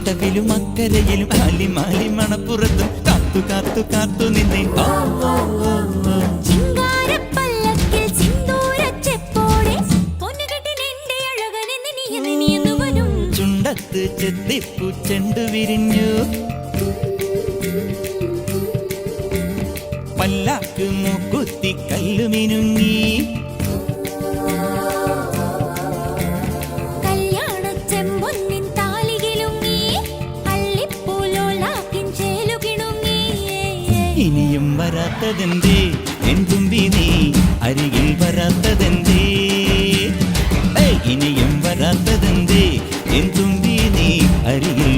കടവിലും അക്കരയിലും ആലിമാലി മണപ്പുറത്തും കാത്തു കാത്തു കാത്തു നിന്നെ ചുണ്ടത്ത് ചെത്തിപ്പൂ ചെണ്ടു വിരിഞ്ഞു പല്ലാക്ക് മൂക്കുത്തി കല്ലുമിനുങ്ങി ഇനിയും വരാത്തതെന്തേ എൻ തുമ്പി നീ അരികിൽ വരാത്തതെന്തേ ഇനിയും വരാത്തതെന്തേ എൻ തുമ്പി നീ അരികിൽ